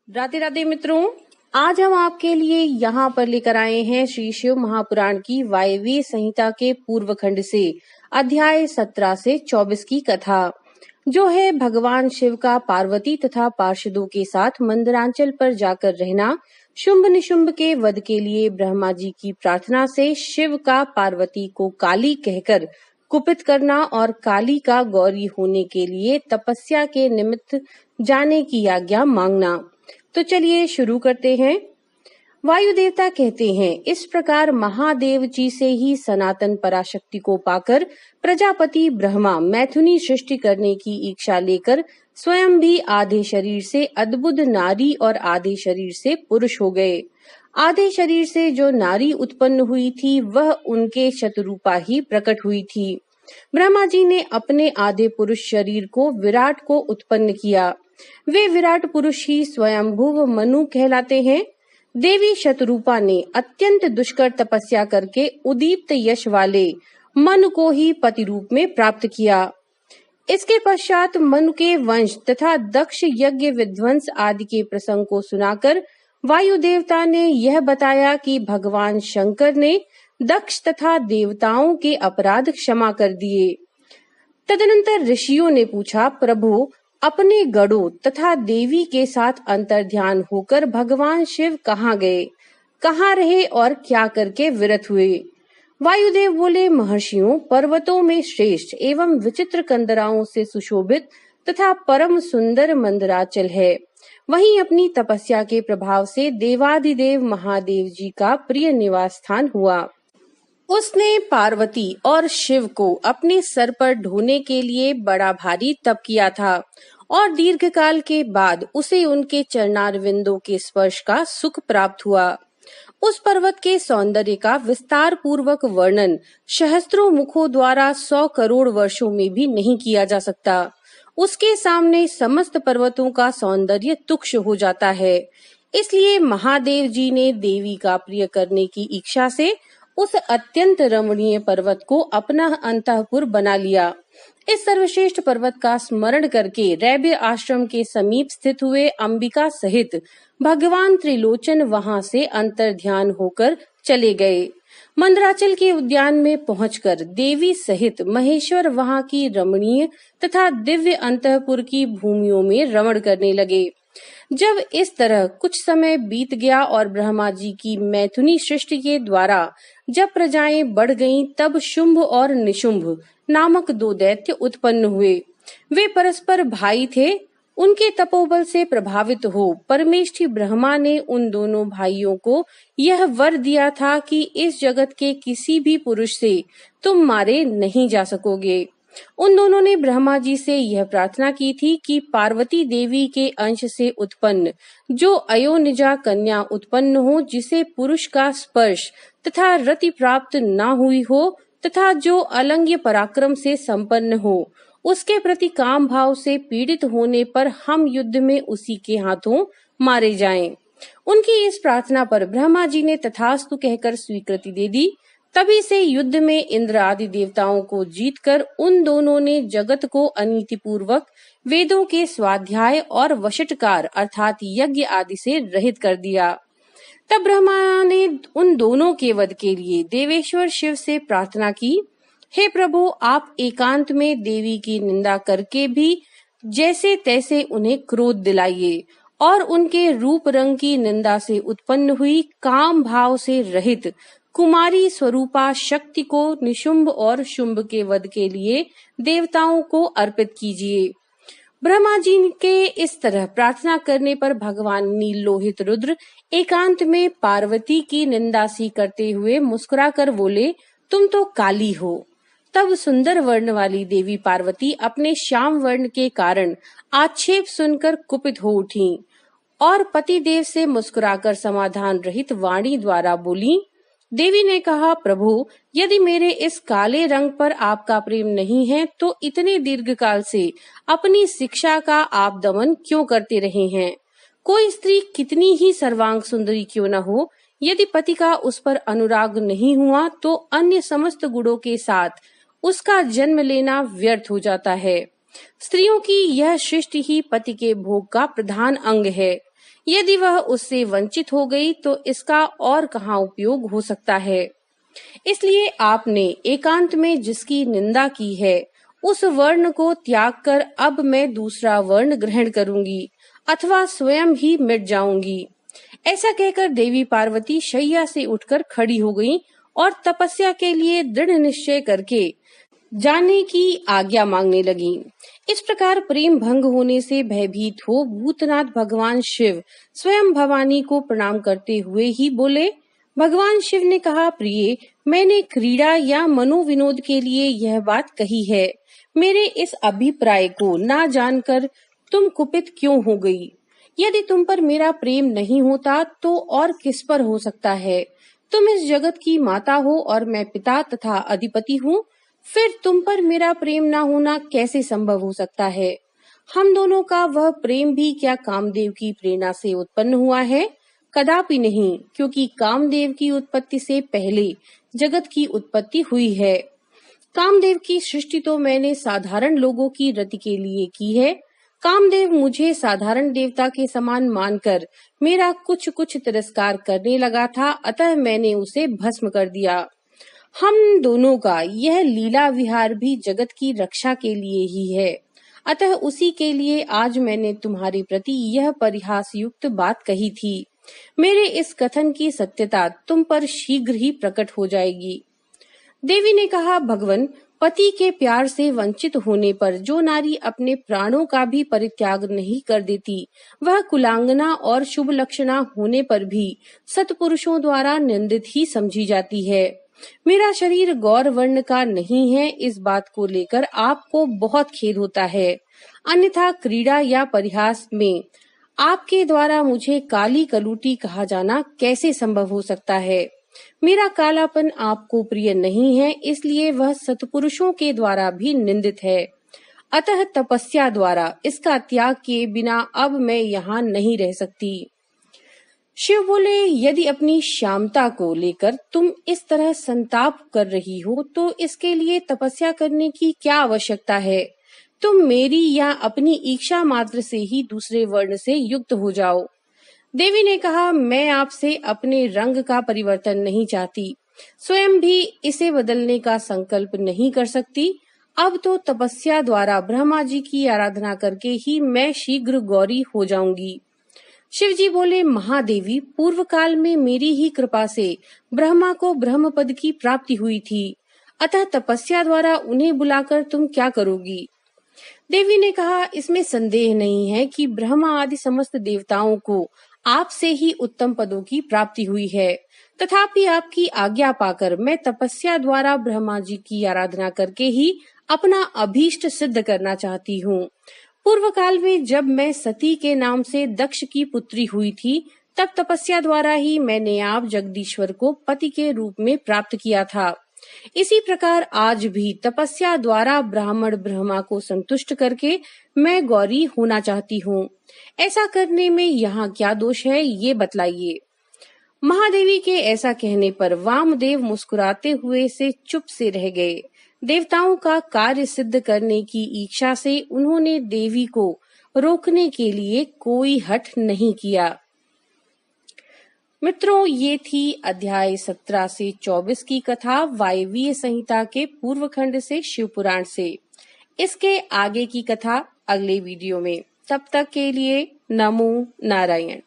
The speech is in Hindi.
राधे राधे मित्रों, आज हम आपके लिए यहाँ पर लेकर आए हैं श्री शिव महापुराण की वायवीय संहिता के पूर्व खंड से अध्याय 17 से 24 की कथा, जो है भगवान शिव का पार्वती तथा पार्षदों के साथ मंदरांचल पर जाकर रहना, शुंभ निशुंभ के वध के लिए ब्रह्मा जी की प्रार्थना से शिव का पार्वती को काली कहकर कुपित करना और काली का गौरी होने के लिए तपस्या के निमित्त जाने की आज्ञा मांगना। तो चलिए शुरू करते हैं। वायु देवता कहते हैं, इस प्रकार महादेव जी से ही सनातन पराशक्ति को पाकर प्रजापति ब्रह्मा मैथुनी सृष्टि करने की इच्छा लेकर स्वयं भी आधे शरीर से अद्भुत नारी और आधे शरीर से पुरुष हो गए। आधे शरीर से जो नारी उत्पन्न हुई थी वह उनके शतरूपा ही प्रकट हुई थी। ब्रह्मा जी ने अपने आधे पुरुष शरीर को विराट को उत्पन्न किया। वे विराट पुरुष ही स्वयंभुव मनु कहलाते हैं। देवी शतरूपा ने अत्यंत दुष्कर तपस्या करके उदीप्त यश वाले मनु को ही पति रूप में प्राप्त किया। इसके पश्चात मनु के वंश तथा दक्ष यज्ञ विध्वंस आदि के प्रसंग को सुनाकर वायु देवता ने यह बताया कि भगवान शंकर ने दक्ष तथा देवताओं के अपराध क्षमा कर दिए। तदनंतर ऋषियों ने पूछा, प्रभु अपने गणों तथा देवी के साथ अंतर्ध्यान होकर भगवान शिव कहाँ गए, कहाँ रहे और क्या करके विरत हुए। वायुदेव बोले, महर्षियों, पर्वतों में श्रेष्ठ एवं विचित्र कंदराओं से सुशोभित तथा परम सुंदर मंदराचल है। वहीं अपनी तपस्या के प्रभाव से देवाधिदेव महादेव जी का प्रिय निवास स्थान हुआ। उसने पार्वती और शिव को अपने सर पर ढोने के लिए बड़ा भारी तप किया था और दीर्घ काल के बाद उसे उनके चरणारविंदों के स्पर्श का सुख प्राप्त हुआ। उस पर्वत के सौंदर्य का विस्तार पूर्वक वर्णन सहस्त्रों मुखों द्वारा 100 करोड़ वर्षों में भी नहीं किया जा सकता। उसके सामने समस्त पर्वतों का सौंदर्य तुक्ष हो जाता है। इसलिए महादेव जी ने देवी का प्रिय करने की इच्छा से उस अत्यंत रमणीय पर्वत को अपना अंतःपुर बना लिया। इस सर्वश्रेष्ठ पर्वत का स्मरण करके रैब्य आश्रम के समीप स्थित हुए अंबिका सहित भगवान त्रिलोचन वहां से अंतर्ध्यान होकर चले गए। मंदराचल के उद्यान में पहुंचकर देवी सहित महेश्वर वहां की रमणीय तथा दिव्य अंतःपुर की भूमियों में रमण करने लगे। जब इस तरह कुछ समय बीत गया और ब्रह्मा जी की मैथुनी सृष्टि के द्वारा जब प्रजाएं बढ़ गईं, तब शुंभ और निशुंभ नामक 2 दैत्य उत्पन्न हुए। वे परस्पर भाई थे। उनके तपोबल से प्रभावित हो परमेष्ठी ब्रह्मा ने उन दोनों भाइयों को यह वर दिया था कि इस जगत के किसी भी पुरुष से तुम मारे नहीं जा सकोगे। उन दोनों ने ब्रह्मा जी से यह प्रार्थना की थी कि पार्वती देवी के अंश से उत्पन्न जो अयोनिजा कन्या उत्पन्न हो, जिसे पुरुष का स्पर्श तथा रति प्राप्त न हुई हो तथा जो अलंघ्य पराक्रम से संपन्न हो, उसके प्रति काम भाव से पीड़ित होने पर हम युद्ध में उसी के हाथों मारे जाएं। उनकी इस प्रार्थना पर ब्रह्मा जी ने तथास्तु कहकर स्वीकृति दे दी। तभी से युद्ध में इंद्र आदि देवताओं को जीतकर उन दोनों ने जगत को अनीति पूर्वक वेदों के स्वाध्याय और वशटकार अर्थात यज्ञ आदि से रहित कर दिया। तब ब्रह्मा ने उन दोनों के वध के लिए देवेश्वर शिव से प्रार्थना की, हे प्रभु, आप एकांत में देवी की निंदा करके भी जैसे तैसे उन्हें क्रोध दिलाइए और उनके रूप रंग की निंदा से उत्पन्न हुई काम भाव से रहित कुमारी स्वरूपा शक्ति को निशुंभ और शुंभ के वध के लिए देवताओं को अर्पित कीजिए। ब्रह्मा जी के इस तरह प्रार्थना करने पर भगवान नीललोहित रुद्र एकांत में पार्वती की निंदा सी करते हुए मुस्कुराकर बोले, तुम तो काली हो। तब सुंदर वर्ण वाली देवी पार्वती अपने श्याम वर्ण के कारण आक्षेप सुनकर कुपित हो उठी और पति देव से मुस्कुराकर समाधान रहित वाणी द्वारा बोली। देवी ने कहा, प्रभु, यदि मेरे इस काले रंग पर आपका प्रेम नहीं है तो इतने दीर्घ काल से अपनी शिक्षा का आप दमन क्यों करते रहे हैं। कोई स्त्री कितनी ही सर्वांग सुंदरी क्यों न हो, यदि पति का उस पर अनुराग नहीं हुआ तो अन्य समस्त गुणों के साथ उसका जन्म लेना व्यर्थ हो जाता है। स्त्रियों की यह सृष्टि ही पति के भोग का प्रधान अंग है। यदि वह उससे वंचित हो गई तो इसका और कहाँ उपयोग हो सकता है। इसलिए आपने एकांत में जिसकी निंदा की है, उस वर्ण को त्याग कर अब मैं दूसरा वर्ण ग्रहण करूंगी अथवा स्वयं ही मिट जाऊंगी। ऐसा कहकर देवी पार्वती शैया से उठकर खड़ी हो गईं और तपस्या के लिए दृढ़ निश्चय करके जाने की आज्ञा मांगने लगी। इस प्रकार प्रेम भंग होने से भयभीत हो भूतनाथ भगवान शिव स्वयं भवानी को प्रणाम करते हुए ही बोले। भगवान शिव ने कहा, प्रिय, मैंने क्रीड़ा या मनोविनोद के लिए यह बात कही है। मेरे इस अभिप्राय को ना जानकर तुम कुपित क्यों हो गई? यदि तुम पर मेरा प्रेम नहीं होता तो और किस पर हो सकता है? तुम इस जगत की माता हो और मैं पिता तथा अधिपति हूँ। फिर तुम पर मेरा प्रेम ना होना कैसे संभव हो सकता है? हम दोनों का वह प्रेम भी क्या कामदेव की प्रेरणा से उत्पन्न हुआ है? कदापि नहीं, क्योंकि कामदेव की उत्पत्ति से पहले जगत की उत्पत्ति हुई है। कामदेव की सृष्टि तो मैंने साधारण लोगों की रति के लिए की है। कामदेव मुझे साधारण देवता के समान मानकर मेरा कुछ कुछ तिरस्कार करने लगा था, अतः मैंने उसे भस्म कर दिया। हम दोनों का यह लीला विहार भी जगत की रक्षा के लिए ही है, अतः उसी के लिए आज मैंने तुम्हारे प्रति यह परिहास युक्त बात कही थी। मेरे इस कथन की सत्यता तुम पर शीघ्र ही प्रकट हो जाएगी। देवी ने कहा, भगवन, पति के प्यार से वंचित होने पर जो नारी अपने प्राणों का भी परित्याग नहीं कर देती, वह कुलांगना और शुभ लक्षणा होने पर भी सत्पुरुषों द्वारा निंदित ही समझी जाती है। मेरा शरीर गौर वर्ण का नहीं है, इस बात को लेकर आपको बहुत खेद होता है। अन्यथा क्रीड़ा या परिहास में आपके द्वारा मुझे काली कलूटी कहा जाना कैसे संभव हो सकता है? मेरा कालापन आपको प्रिय नहीं है, इसलिए वह सत्पुरुषों के द्वारा भी निंदित है। अतः तपस्या द्वारा इसका त्याग किए बिना अब मैं यहाँ नहीं रह सकती। शिव बोले, यदि अपनी श्यामता को लेकर तुम इस तरह संताप कर रही हो तो इसके लिए तपस्या करने की क्या आवश्यकता है? तुम मेरी या अपनी इच्छा मात्र से ही दूसरे वर्ण से युक्त हो जाओ। देवी ने कहा, मैं आपसे अपने रंग का परिवर्तन नहीं चाहती, स्वयं भी इसे बदलने का संकल्प नहीं कर सकती। अब तो तपस्या द्वारा ब्रह्मा जी की आराधना करके ही मैं शीघ्र गौरी हो जाऊंगी। शिव जी बोले, महादेवी, पूर्व काल में मेरी ही कृपा से ब्रह्मा को ब्रह्म पद की प्राप्ति हुई थी, अतः तपस्या द्वारा उन्हें बुलाकर तुम क्या करोगी? देवी ने कहा, इसमें संदेह नहीं है कि ब्रह्मा आदि समस्त देवताओं को आपसे ही उत्तम पदों की प्राप्ति हुई है। तथापि आपकी आज्ञा पाकर मैं तपस्या द्वारा ब्रह्मा जी की आराधना करके ही अपना अभीष्ट सिद्ध करना चाहती हूँ। पूर्व काल में जब मैं सती के नाम से दक्ष की पुत्री हुई थी, तब तपस्या द्वारा ही मैंने आप जगदीश्वर को पति के रूप में प्राप्त किया था। इसी प्रकार आज भी तपस्या द्वारा ब्राह्मण ब्रह्मा को संतुष्ट करके मैं गौरी होना चाहती हूँ। ऐसा करने में यहाँ क्या दोष है, ये बतलाइए। महादेवी के ऐसा कहने पर वामदेव मुस्कुराते हुए से चुप से रह गए। देवताओं का कार्य सिद्ध करने की इच्छा से उन्होंने देवी को रोकने के लिए कोई हठ नहीं किया। मित्रों, ये थी अध्याय 17 से 24 की कथा वायवीय संहिता के पूर्व खंड से शिव पुराण से। इसके आगे की कथा अगले वीडियो में। तब तक के लिए नमो नारायण।